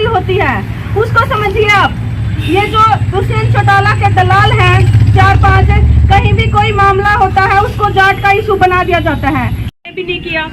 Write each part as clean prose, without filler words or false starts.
होती है, उसको समझिए आप। ये जो दुष्यंत चौटाला के दलाल हैं 4-5, कहीं भी कोई मामला होता है उसको जाट का इशू बना दिया जाता है। ये भी नहीं किया।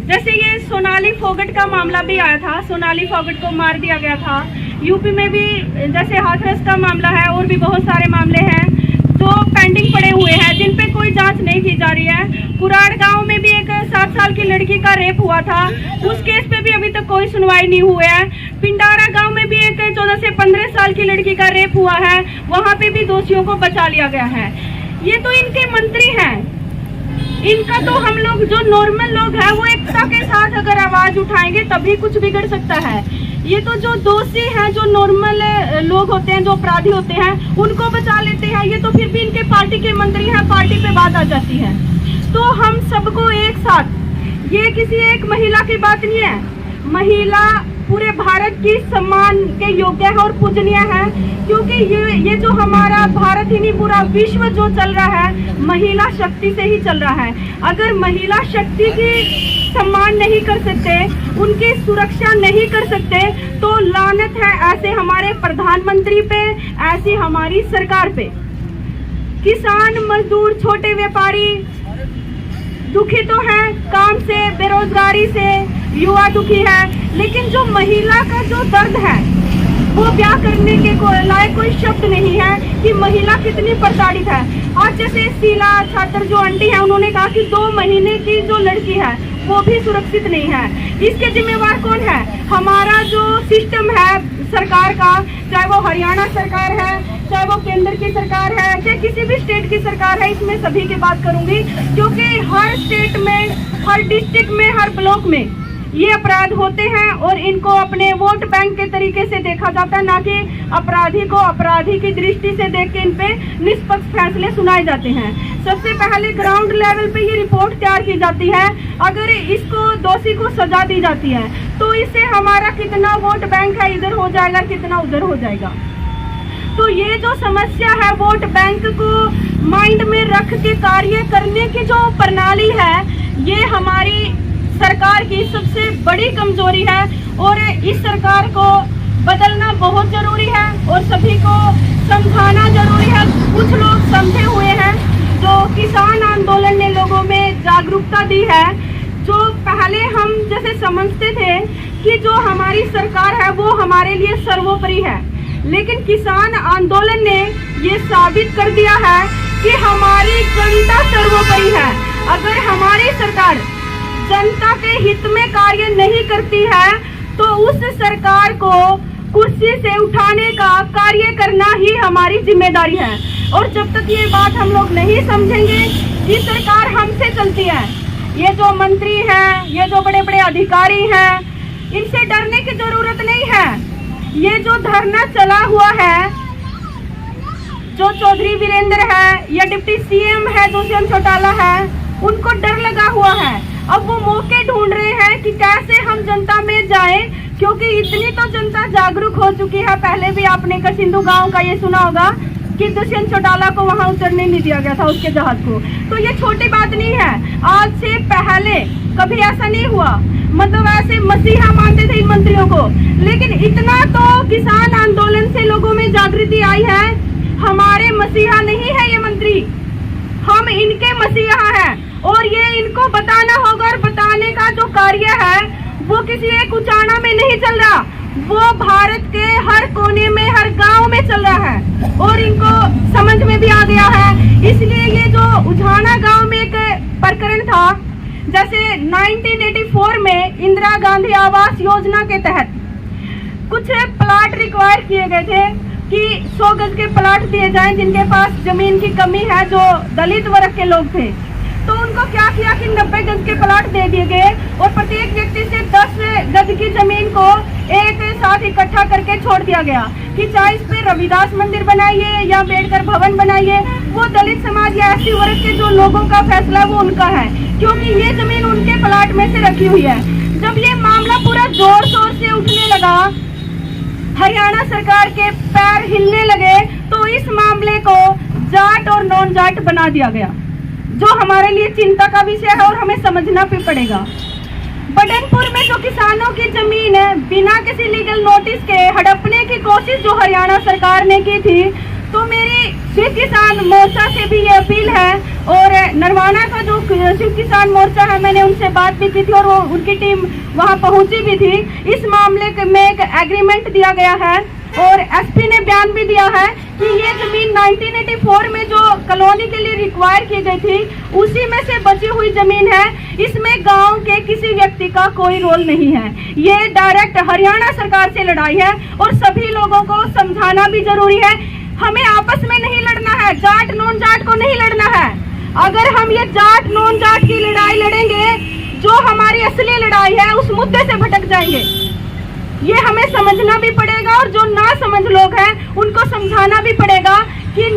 जैसे ये सोनाली फोगट का मामला भी आया था, सोनाली फोगट को मार दिया गया था। यूपी में भी जैसे हाथरस का मामला है, और भी बहुत सारे मामले हैं जो पेंडिंग पड़े हुए हैं, जिन पे कोई जांच नहीं की जा रही है। कुराड़ गांव में भी एक 7 साल की लड़की का रेप हुआ था, उस केस पे भी अभी तक कोई सुनवाई नहीं हुई है। पिंडारा गांव में भी एक 14 से 15 साल की लड़की का रेप हुआ है, वहां पे भी दोषियों को बचा लिया गया है। ये तो इनके मंत्री हैं, इनका तो हम लोग जो नॉर्मल लोग हैं वो एकता के साथ अगर आवाज उठाएंगे तभी कुछ बिगड़ सकता है। ये तो जो दोषी हैं, जो नॉर्मल लोग होते हैं, जो अपराधी होते हैं, उनको बचा लेते हैं। ये तो फिर भी इनके पार्टी के मंत्री हैं, पार्टी पे बात आ जाती है। तो हम सबको एक साथ, ये किसी एक महिला की बात नहीं है, महिला पूरे भारत की सम्मान के योग्य है और पूजनीय है, क्योंकि ये जो हमारा भारत ही नहीं पूरा विश्व जो चल रहा है महिला शक्ति से ही चल रहा है। अगर महिला शक्ति की सम्मान नहीं कर सकते, उनकी सुरक्षा नहीं कर सकते, तो लानत है ऐसे हमारे प्रधानमंत्री पे, ऐसी हमारी सरकार पे। किसान, मजदूर, छोटे व्यापारी दुखी तो है काम से, बेरोजगारी से, युवा दुखी है, लेकिन जो महिला का जो दर्द है वो ब्याह करने के लायक कोई शब्द नहीं है कि महिला कितनी प्रताड़ित है। आज जैसे शीला छात्र जो आंटी है, उन्होंने कहा कि 2 महीने की जो लड़की है वो भी सुरक्षित नहीं है। इसके जिम्मेवार कौन है? हमारा जो सिस्टम है सरकार का, चाहे वो हरियाणा सरकार है, चाहे वो केंद्र की सरकार है, चाहे किसी भी स्टेट की सरकार है, इसमें सभी की बात करूंगी, क्योंकि हर स्टेट में, हर डिस्ट्रिक्ट में, हर ब्लॉक में ये अपराध होते हैं और इनको अपने वोट बैंक के तरीके से देखा जाता है, ना कि अपराधी को अपराधी की दृष्टि से देख के इन पे निष्पक्ष फैसले सुनाए जाते हैं। सबसे पहले ग्राउंड लेवल पे ये रिपोर्ट तैयार की जाती है। अगर इसको दोषी को सजा दी जाती है तो इससे हमारा कितना वोट बैंक है इधर हो जाएगा, कितना उधर हो जाएगा। तो ये जो समस्या है, वोट बैंक को माइंड में रख के कार्य करने की जो प्रणाली है, ये हमारी सरकार की सबसे बड़ी कमजोरी है और इस सरकार को बदलना बहुत जरूरी है और सभी को समझाना जरूरी है। कुछ लोग समझे हुए हैं, जो किसान आंदोलन ने लोगों में जागरूकता दी है। जो पहले हम जैसे समझते थे कि जो हमारी सरकार है वो हमारे लिए सर्वोपरि है, लेकिन किसान आंदोलन ने ये साबित कर दिया है कि हमारी जनता सर्वोपरि है। अगर हमारी सरकार जनता के हित में कार्य नहीं करती है तो उस सरकार को कुर्सी से उठाने का कार्य करना ही हमारी जिम्मेदारी है। और जब तक ये बात हम लोग नहीं समझेंगे कि सरकार हमसे चलती है, ये जो मंत्री हैं, ये जो बड़े बड़े अधिकारी हैं, इनसे डरने की जरूरत नहीं है। ये जो धरना चला हुआ है, जो चौधरी वीरेंद्र है या डिप्टी सीएम है दुष्यंत चौटाला है, उनको डर लगा हुआ है। अब वो मौके ढूंढ रहे हैं कि कैसे हम जनता में जाएं, क्योंकि इतनी तो जनता जागरूक हो चुकी है। पहले भी आपने कसिंधु गांव का ये सुना होगा कि दुष्यंत चौटाला को वहां उतरने नहीं दिया गया था, उसके जहाज को। तो ये छोटी बात नहीं है, आज से पहले कभी ऐसा नहीं हुआ। मतलब ऐसे मसीहा मानते थे इन मंत्रियों को, लेकिन इतना तो किसान आंदोलन से लोगों में जागृति आई है। हमारे मसीहा नहीं है ये मंत्री, हम इनके मसीहा हैं और ये इनको बताना होगा। और बताने का जो कार्य है वो किसी एक उचाना में नहीं चल रहा, वो भारत के हर कोने में, हर गांव में चल रहा है और इनको समझ में भी आ गया है। इसलिए ये जो उझाना गांव में एक प्रकरण था, जैसे 1984 में इंदिरा गांधी आवास योजना के तहत कुछ प्लाट रिक्वायर किए गए थे कि 100 गज के प्लाट दिए जाएं जिनके पास जमीन की कमी है, जो दलित वर्ग के लोग थे। तो उनको क्या किया कि 90 गज के प्लाट दे दिए गए और प्रत्येक व्यक्ति से 10 गज की जमीन को एक साथ इकट्ठा करके छोड़ दिया गया कि चाहे इस पे रविदास मंदिर बनाइए या अम्बेडकर भवन बनाइए, वो दलित समाज या एससी वर्ग के जो लोगों का फैसला वो उनका है, क्योंकि ये जमीन उनके प्लाट में से रखी हुई है। जब ये मामला पूरा जोर शोर से उठने लगा, हरियाणा सरकार के पैर हिलने लगे, तो इस मामले को जाट और नॉन जाट बना दिया गया, जो हमारे लिए चिंता का विषय है और हमें समझना भी पड़ेगा। बदनपुर जयपुर में जो किसानों की जमीन है बिना किसी लीगल नोटिस के हड़पने की कोशिश जो हरियाणा सरकार ने की थी, तो मेरी शिव किसान मोर्चा से भी ये अपील है, और नरवाना का जो शिव किसान मोर्चा है मैंने उनसे बात भी की थी और उनकी टीम वहां पहुंची भी थी। इस मामले में एक एग्रीमेंट दिया गया है और एसपी ने बयान भी दिया है कि ये जमीन 1984 में जो कॉलोनी के लिए रिक्वायर की गई थी उसी में से बची हुई जमीन है। इसमें गांव के किसी व्यक्ति का कोई रोल नहीं है। ये डायरेक्ट हरियाणा सरकार से लड़ाई है और सभी लोगों को समझाना भी जरूरी है। हमें आपस में नहीं लड़ना है, जाट नॉन जाट को नहीं लड़ना है। अगर हम ये जाट नॉन जाट की लड़ाई लड़ेंगे, जो हमारी असली लड़ाई है उस मुद्दे से भटक जाएंगे। ये हमें समझना भी पड़ेगा और जो ना समझ लोग हैं उनको समझाना भी पड़ेगा कि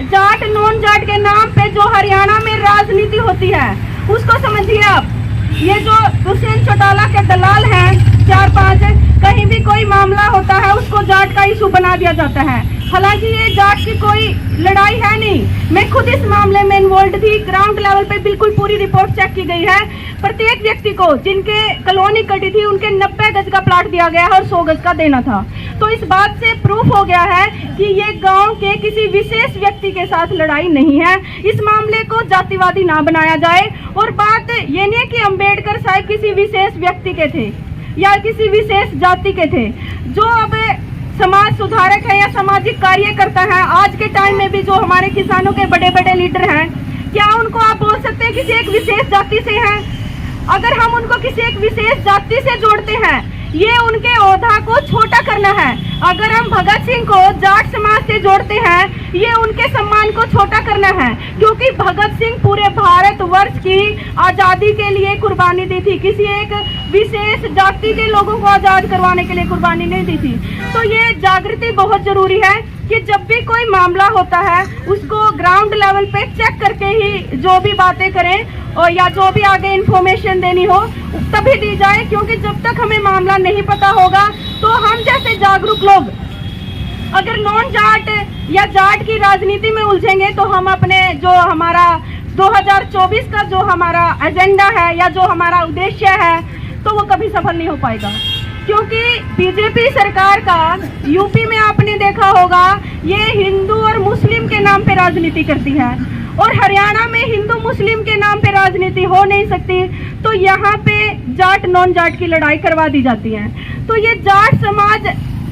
जाट नॉन जाट के नाम पे जो हरियाणा में राजनीति होती है उसको समझिए आप। ये जो दुष्यंत चौटाला के दलाल हैं 4-5, कहीं भी कोई मामला होता है उसको जाट का इशू बना दिया जाता है। हालांकि ये जाट की कोई लड़ाई है नहीं। मैं खुद इस मामले में इन्वॉल्व थी। ग्राउंड लेवल पे बिल्कुल पूरी रिपोर्ट चेक की गई है। प्रत्येक व्यक्ति को जिनके कॉलोनी कटी थी उनके 90 गज का प्लाट दिया गया है और 100 गज का देना था। तो इस बात से प्रूफ हो गया है कि ये गांव के किसी विशेष व्यक्ति के साथ लड़ाई नहीं है। इस मामले को जातिवादी ना बनाया जाए। और बात ये नहीं है कि अम्बेडकर साहब किसी विशेष व्यक्ति के थे या किसी विशेष जाति के थे। जो अब समाज सुधारक है या सामाजिक कार्य करता है, आज के टाइम में भी जो हमारे किसानों के बड़े बड़े लीडर हैं, क्या उनको आप बोल सकते हैं किसी एक विशेष जाति से हैं? अगर हम उनको किसी एक विशेष जाति से जोड़ते हैं, ये उनके ओहदा को छोटा करना है। अगर हम भगत सिंह को जाट समाज से जोड़ते हैं, ये उनके सम्मान को छोटा करना है, क्योंकि भगत सिंह पूरे भारतवर्ष की आजादी के लिए कुर्बानी दी थी। किसी एक विशेष जाति के लोगों को आजाद करवाने के लिए कुर्बानी नहीं दी थी। तो ये जागृति बहुत जरूरी है कि जब भी कोई मामला होता है उसको ग्राउंड लेवल पे चेक करके ही जो भी बातें करें और या जो भी आगे इन्फॉर्मेशन देनी हो तभी दी जाए, क्योंकि जब तक हमें मामला नहीं पता होगा तो हम जैसे जागरूक लोग अगर नॉन जाट या जाट की राजनीति में उलझेंगे तो हम अपने जो हमारा 2024 का जो हमारा एजेंडा है या जो हमारा उद्देश्य है तो वो कभी सफल नहीं हो पाएगा। क्योंकि बीजेपी सरकार का यूपी में आपने देखा होगा, ये हिंदू और मुस्लिम के नाम पे राजनीति करती है और हरियाणा में हिंदू मुस्लिम के नाम पे राजनीति हो नहीं सकती। तो यहाँ पे जाट नॉन जाट की लड़ाई करवा दी जाती है। तो ये जाट समाज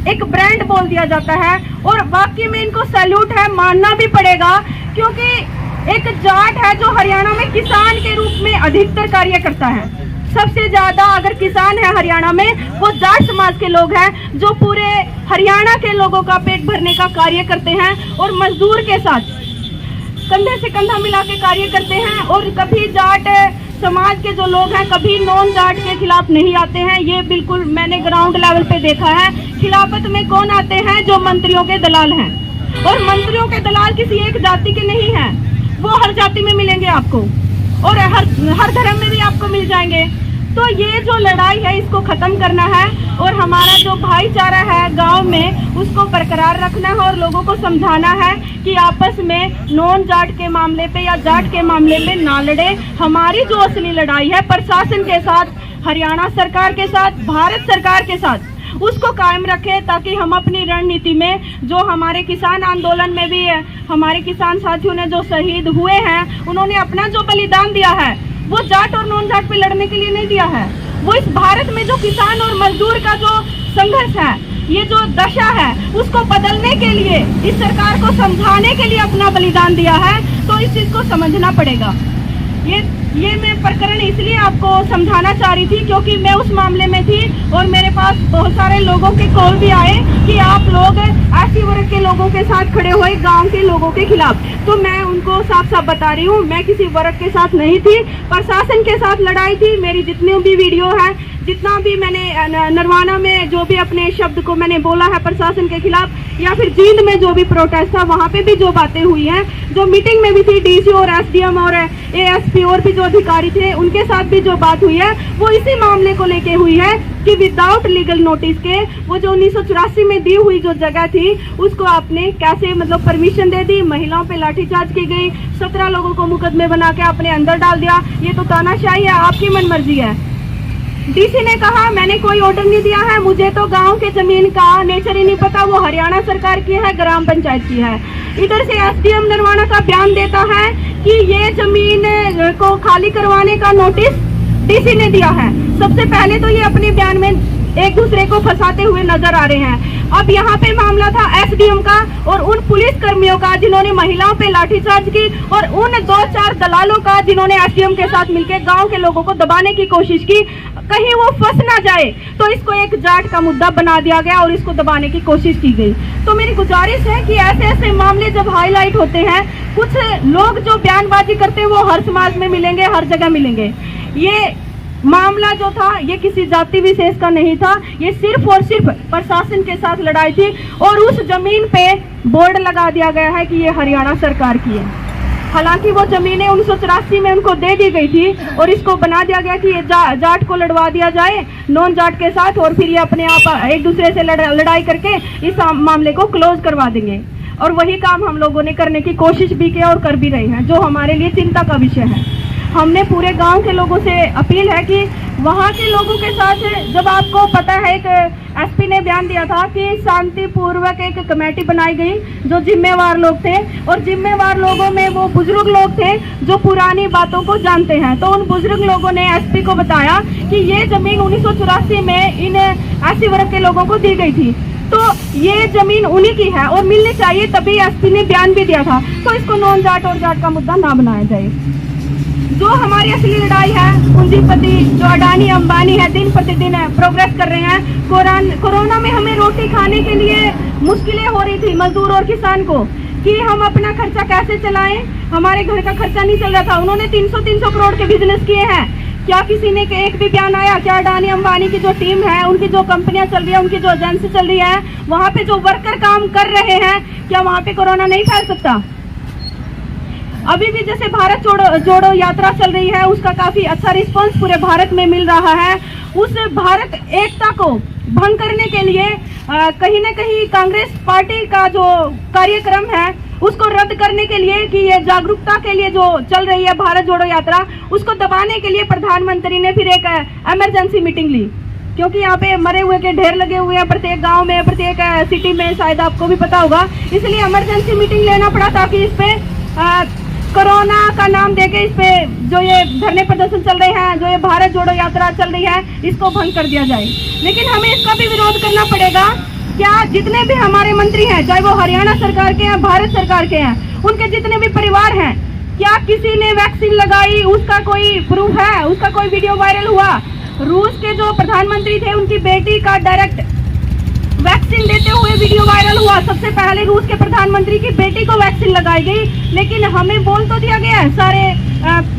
एक ब्रांड बोल दिया जाता है और वाकई में इनको सैल्यूट है, मानना भी पड़ेगा, क्योंकि एक जाट है जो हरियाणा में किसान के रूप में अधिकतर कार्य करता है। सबसे ज्यादा अगर किसान है हरियाणा में वो जाट समाज के लोग हैं, जो पूरे हरियाणा के लोगों का पेट भरने का कार्य करते हैं और मजदूर के साथ कंधे से कंधा मिला के कार्य करते हैं। और कभी जाट समाज के जो लोग हैं कभी नॉन जाट के खिलाफ नहीं आते हैं। ये बिल्कुल मैंने ग्राउंड लेवल पे देखा है। खिलाफत में कौन आते हैं? जो मंत्रियों के दलाल हैं, और मंत्रियों के दलाल किसी एक जाति के नहीं हैं, वो हर जाति में मिलेंगे आपको और हर धर्म में भी आपको मिल जाएंगे। तो ये जो लड़ाई है इसको खत्म करना है और हमारा जो भाईचारा है गांव में उसको बरकरार रखना है और लोगों को समझाना है कि आपस में नॉन जाट के मामले पे या जाट के मामले पे ना लड़े। हमारी जो असली लड़ाई है प्रशासन के साथ, हरियाणा सरकार के साथ, भारत सरकार के साथ, उसको कायम रखें, ताकि हम अपनी रणनीति में जो हमारे किसान आंदोलन में भी हमारे किसान साथियों ने जो शहीद हुए हैं, उन्होंने अपना जो बलिदान दिया है वो जाट और नॉन जाट पे लड़ने के लिए नहीं दिया है। वो इस भारत में जो किसान और मजदूर का जो संघर्ष है, ये जो दशा है, उसको बदलने के लिए, इस सरकार को समझाने के लिए अपना बलिदान दिया है। तो इस चीज को समझना पड़ेगा। ये मैं प्रकरण इसलिए आपको समझाना चाह रही थी क्योंकि मैं उस मामले में थी और मेरे पास बहुत सारे लोगों के कॉल भी आए कि आप लोग ऐसी वर्ग के लोगों के साथ खड़े हुए गांव के लोगों के खिलाफ। तो मैं उनको साफ साफ बता रही हूँ, मैं किसी वर्ग के साथ नहीं थी, प्रशासन के साथ लड़ाई थी। मेरी जितनी भी वीडियो है, जितना भी मैंने नरवाना में जो भी अपने शब्द को मैंने बोला है प्रशासन के खिलाफ, या फिर जींद में जो भी प्रोटेस्ट था वहाँ पे भी जो बातें हुई हैं, जो मीटिंग में भी थी डीसी और एसडीएम और एएसपी और भी जो अधिकारी थे उनके साथ भी जो बात हुई है वो इसी मामले को लेके हुई है कि विदाउट लीगल नोटिस के वो जो 1984 में दी हुई जो जगह थी उसको आपने कैसे मतलब परमिशन दे दी, महिलाओं पे लाठीचार्ज की गई, 17 लोगों को मुकदमे बना के आपने अंदर डाल दिया। ये तो तानाशाही है, आपकी मनमर्जी है। डीसी ने कहा मैंने कोई ऑर्डर नहीं दिया है, मुझे तो गांव के जमीन का नेचर ही नहीं पता, वो हरियाणा सरकार की है, ग्राम पंचायत की है। इधर से एसडीएम नरवाना का बयान देता है कि ये जमीन को खाली करवाने का नोटिस डीसी ने दिया है। सबसे पहले तो ये अपने बयान में एक दूसरे को फंसाते हुए नजर आ रहे हैं। अब यहाँ पे मामला था एसडीएम का और उन पुलिस कर्मियों का जिन्होंने महिलाओं पे लाठीचार्ज की, और उन 2-4 दलालों का जिन्होंने एसडीएम के साथ मिलकर गांव के लोगों को दबाने की कोशिश की, कहीं वो फंस ना जाए, तो इसको एक जाट का मुद्दा बना दिया गया और इसको दबाने की कोशिश की गई। तो मेरी गुजारिश है कि ऐसे ऐसे मामले जब हाईलाइट होते हैं, कुछ लोग जो बयानबाजी करते हैं वो हर समाज में मिलेंगे, हर जगह मिलेंगे। ये मामला जो था ये किसी जाति विशेष का नहीं था, ये सिर्फ और सिर्फ प्रशासन के साथ लड़ाई थी, और उस जमीन पे बोर्ड लगा दिया गया है कि ये हरियाणा सरकार की है। हालांकि वो जमीनें 1984 में उनको दे दी गई थी, और इसको बना दिया गया कि ये जाट को लड़वा दिया जाए नॉन जाट के साथ, और फिर ये अपने आप एक दूसरे से लड़ाई करके इस मामले को क्लोज करवा देंगे। और वही काम हम लोगों ने करने की कोशिश भी किया और कर भी रहे हैं, जो हमारे लिए चिंता का विषय है। हमने पूरे गांव के लोगों से अपील है कि वहां के लोगों के साथ, जब आपको पता है एक एसपी ने बयान दिया था कि शांतिपूर्वक एक कमेटी बनाई गई, जो जिम्मेवार लोग थे, और जिम्मेवार लोगों में वो बुजुर्ग लोग थे जो पुरानी बातों को जानते हैं। तो उन बुजुर्ग लोगों ने एसपी को बताया कि ये जमीन 1984 में इन एससी वर्ग के लोगों को दी गई थी, तो ये जमीन उन्हीं की है और मिलनी चाहिए, तभी एसपी ने बयान भी दिया था। तो इसको नॉन जाट और जाट का मुद्दा ना बनाया जाए। जो हमारी असली लड़ाई है, पूंजीपति जो अडानी अंबानी है दिन प्रतिदिन प्रोग्रेस कर रहे हैं। कोरोना में हमें रोटी खाने के लिए मुश्किलें हो रही थी मजदूर और किसान को, कि हम अपना खर्चा कैसे चलाएं, हमारे घर का खर्चा नहीं चल रहा था। उन्होंने 300 करोड़ के बिजनेस किए हैं। क्या किसी ने एक भी बयान आया? क्या अडानी अंबानी की जो टीम है, उनकी जो कंपनियां चल रही है, उनकी जो एजेंसी चल रही है, वहाँ पे जो वर्कर काम कर रहे हैं, क्या वहाँ पे कोरोना नहीं फैल सकता? अभी भी जैसे भारत जोड़ो यात्रा चल रही है, उसका काफी अच्छा रिस्पांस पूरे भारत में मिल रहा है। उस भारत एकता को भंग करने के लिए कहीं न कहीं कांग्रेस पार्टी का जो कार्यक्रम है उसको रद्द करने के लिए, कि ये जागरूकता के लिए जो चल रही है भारत जोड़ो यात्रा, उसको दबाने के लिए प्रधानमंत्री ने फिर एक इमरजेंसी मीटिंग ली। क्योंकि यहाँ पे मरे हुए के ढेर लगे हुए हैं प्रत्येक गांव में, प्रत्येक सिटी में, शायद आपको भी पता होगा। इसलिए इमरजेंसी मीटिंग लेना पड़ा ताकि इस पे कोरोना का नाम देके इस पे जो ये धरने प्रदर्शन चल रहे हैं, जो ये भारत जोड़ो यात्रा चल रही है, इसको भंग कर दिया जाए। लेकिन हमें इसका भी विरोध करना पड़ेगा। क्या जितने भी हमारे मंत्री हैं, चाहे वो हरियाणा सरकार के हैं, भारत सरकार के हैं, उनके जितने भी परिवार हैं, क्या किसी ने वैक्सीन लगाई? उसका कोई प्रूफ है? उसका कोई वीडियो वायरल हुआ? रूस के जो प्रधानमंत्री थे, उनकी बेटी का डायरेक्ट वैक्सीन देते हुए वीडियो वायरल हुआ। सबसे पहले रूस के प्रधानमंत्री की बेटी को वैक्सीन लगाई गई, लेकिन हमें बोल तो दिया गया है, सारे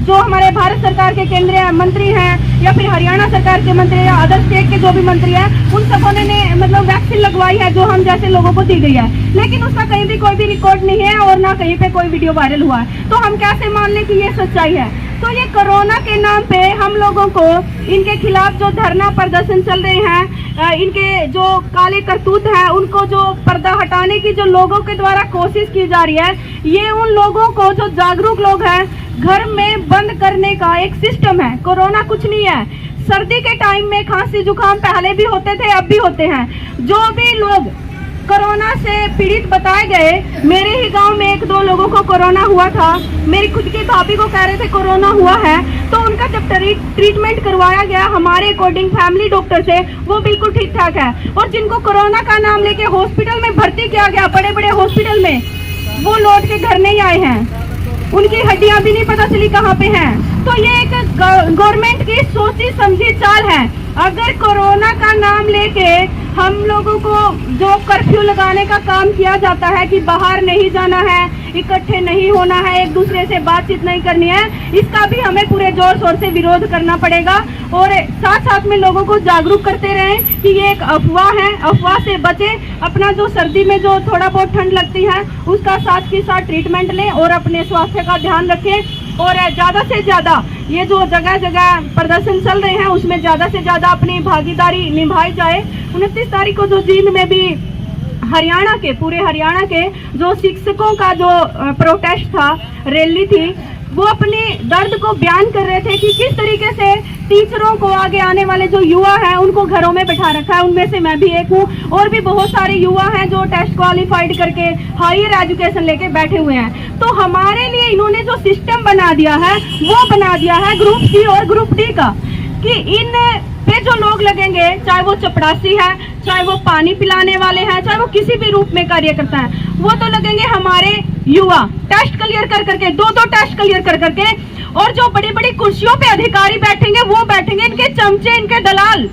जो हमारे भारत सरकार के केंद्रीय मंत्री हैं या फिर हरियाणा सरकार के मंत्री या अदर स्टेट के जो भी मंत्री हैं, उन सबों ने मतलब वैक्सीन लगवाई है जो हम जैसे लोगों को दी गई है, लेकिन उसका कहीं भी कोई भी रिकॉर्ड नहीं है और ना कहीं पे कोई वीडियो वायरल हुआ है। तो हम कैसे मान लें कि ये सच्चाई है? तो ये कोरोना के नाम पे हम लोगों को इनके खिलाफ जो धरना प्रदर्शन चल रहे हैं, इनके जो काले करतूत हैं, उनको जो पर्दा हटाने की जो लोगों के द्वारा कोशिश की जा रही है, ये उन लोगों को जो जागरूक लोग हैं घर में बंद करने का एक सिस्टम है। कोरोना कुछ नहीं है। सर्दी के टाइम में खांसी जुकाम पहले भी होते थे, अब भी होते हैं। जो भी लोग कोरोना से पीड़ित बताए गए, मेरे ही गांव में 1-2 लोगों को कोरोना हुआ था। मेरी खुद की भाभी को कह रहे थे कोरोना हुआ है, तो उनका जब ट्रीटमेंट करवाया गया हमारे अकॉर्डिंग फैमिली डॉक्टर से, वो बिल्कुल ठीक ठाक है। और जिनको कोरोना का नाम लेके हॉस्पिटल में भर्ती किया गया, बड़े बड़े हॉस्पिटल में, वो लौट के घर नहीं आए हैं, उनकी हड्डियां भी नहीं पता चली कहाँ पे हैं। तो ये एक गवर्नमेंट की सोची समझी चाल है। अगर कोरोना का नाम लेके हम लोगों को जो कर्फ्यू लगाने का काम किया जाता है कि बाहर नहीं जाना है, इकट्ठे नहीं होना है, एक दूसरे से बातचीत नहीं करनी है, इसका भी हमें पूरे जोर शोर से विरोध करना पड़ेगा। और साथ साथ में लोगों को जागरूक करते रहें कि ये एक अफवाह है, अफवाह से बचें। अपना जो सर्दी में जो थोड़ा बहुत ठंड लगती है उसका साथ के साथ ट्रीटमेंट लें और अपने स्वास्थ्य का ध्यान रखें। और ज़्यादा से ज़्यादा ये जो जगह जगह प्रदर्शन चल रहे हैं उसमें ज़्यादा से ज़्यादा अपनी भागीदारी निभाई जाए। 29 तारीख को जो जींद में भी हरियाणा के, पूरे हरियाणा के जो शिक्षकों का जो प्रोटेस्ट था, रैली थी, वो अपने दर्द को बयान कर रहे थे कि किस तरीके से टीचरों को आगे आने वाले जो युवा हैं उनको घरों में बैठा रखा है। उनमें से मैं भी एक हूँ, और भी बहुत सारे युवा हैं जो टेस्ट क्वालिफाइड करके हायर एजुकेशन लेके बैठे हुए हैं। तो हमारे लिए इन्होंने जो सिस्टम बना दिया है वो बना दिया है ग्रुप सी और ग्रुप डी का, कि इन पे जो लोग लगेंगे, चाहे वो चपड़ासी है, चाहे वो पानी पिलाने वाले हैं, चाहे वो किसी भी रूप में कार्य करता है, वो तो लगेंगे हमारे युवा टेस्ट क्लियर कर करके, दो टेस्ट क्लियर कर करके। और जो बड़ी बड़ी कुर्सियों पे अधिकारी बैठेंगे वो बैठेंगे इनके चमचे, इनके दलाल,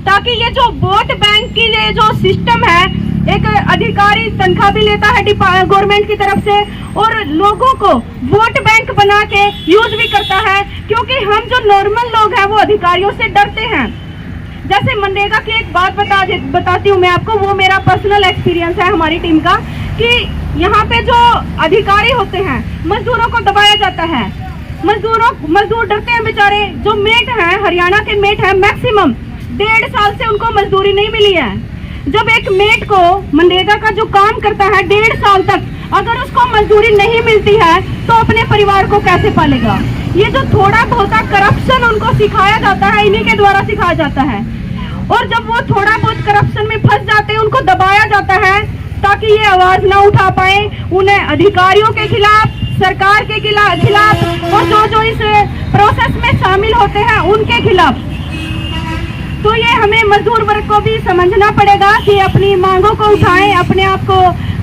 ताकि ये जो वोट बैंक की ये जो सिस्टम है, एक अधिकारी तनख्वाह भी लेता है गवर्नमेंट की तरफ से और लोगों को वोट बैंक बना के यूज भी करता है। क्योंकि हम जो नॉर्मल लोग हैं वो अधिकारियों से डरते हैं। जैसे मनरेगा की एक बात बताती हूँ मैं आपको, वो मेरा पर्सनल एक्सपीरियंस है हमारी टीम का, कि यहाँ पे जो अधिकारी होते हैं मजदूरों को दबाया जाता है। मजदूर डरते हैं बेचारे। जो मेट हैं, हरियाणा के मेट हैं, मैक्सिमम 1.5 साल से उनको मजदूरी नहीं मिली है। जब एक मेट को मनरेगा का जो काम करता है 1.5 साल तक अगर उसको मजदूरी नहीं मिलती है तो अपने परिवार को कैसे पालेगा? ये जो थोड़ा बहुत करप्शन उनको सिखाया जाता है, इन्हीं के द्वारा सिखाया जाता है। और जब वो थोड़ा बहुत करप्शन में फंस जाते हैं, उनको दबाया जाता है ताकि ये आवाज ना उठा पाए। उन्हें अधिकारियों के खिलाफ, सरकार के खिलाफ और जो इस प्रोसेस में शामिल होते हैं उनके खिलाफ। तो ये हमें मजदूर वर्ग को भी समझना पड़ेगा कि अपनी मांगों को उठाएं, अपने आप को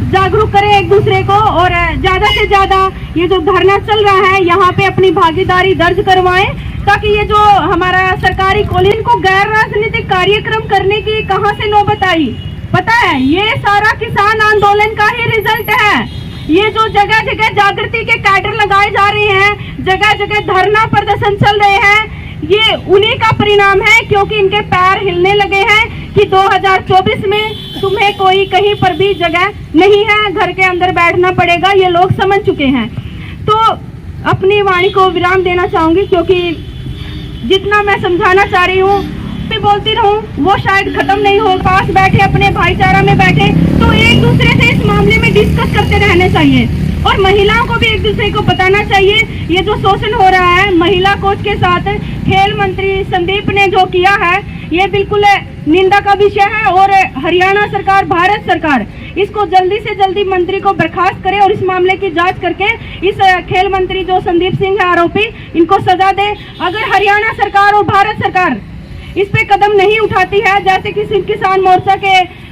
जागरूक करें एक दूसरे को, और ज्यादा से ज्यादा ये जो धरना चल रहा है यहाँ पे अपनी भागीदारी दर्ज करवाएं, ताकि ये जो हमारा सरकारी कॉलेज को गैर राजनीतिक कार्यक्रम करने की कहां से नौबत आई। पता है, ये सारा किसान आंदोलन का ही रिजल्ट है। ये जो जगह जगह जागृति के कैडर लगाए जा रहे हैं, जगह जगह धरना प्रदर्शन चल रहे हैं, ये उन्हीं का परिणाम है, क्योंकि इनके पैर हिलने लगे हैं कि 2024 में तुम्हें कोई कहीं पर भी जगह नहीं है, घर के अंदर बैठना पड़ेगा। ये लोग समझ चुके हैं। तो अपनी वाणी को विराम देना चाहूंगी, क्योंकि जितना मैं समझाना चाह रही हूँ भी बोलती रहूं, वो शायद खत्म नहीं हो। पास बैठे अपने भाईचारा में बैठे तो एक दूसरे से इस मामले में डिस्कस करते रहने चाहिए, और महिलाओं को भी एक दूसरे को बताना चाहिए। ये जो शोषण हो रहा है महिला कोच के साथ, खेल मंत्री संदीप ने जो किया है ये बिल्कुल निंदा का विषय है। और हरियाणा सरकार, भारत सरकार इसको जल्दी से जल्दी मंत्री को बर्खास्त करे और इस मामले की जांच करके इस खेल मंत्री जो संदीप सिंह है आरोपी, इनको सजा दे। अगर हरियाणा सरकार और भारत सरकार इस पे कदम नहीं उठाती है, जैसे कि सिंध किसान मोर्चा के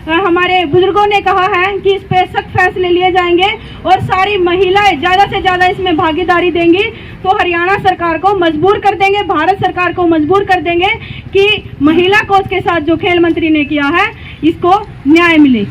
हमारे बुजुर्गों ने कहा है कि इस पे सख्त फैसले लिए जाएंगे और सारी महिलाएं ज्यादा से ज्यादा इसमें भागीदारी देंगी, तो हरियाणा सरकार को मजबूर कर देंगे, भारत सरकार को मजबूर कर देंगे कि महिला कोच के साथ जो खेल मंत्री ने किया है इसको न्याय मिले।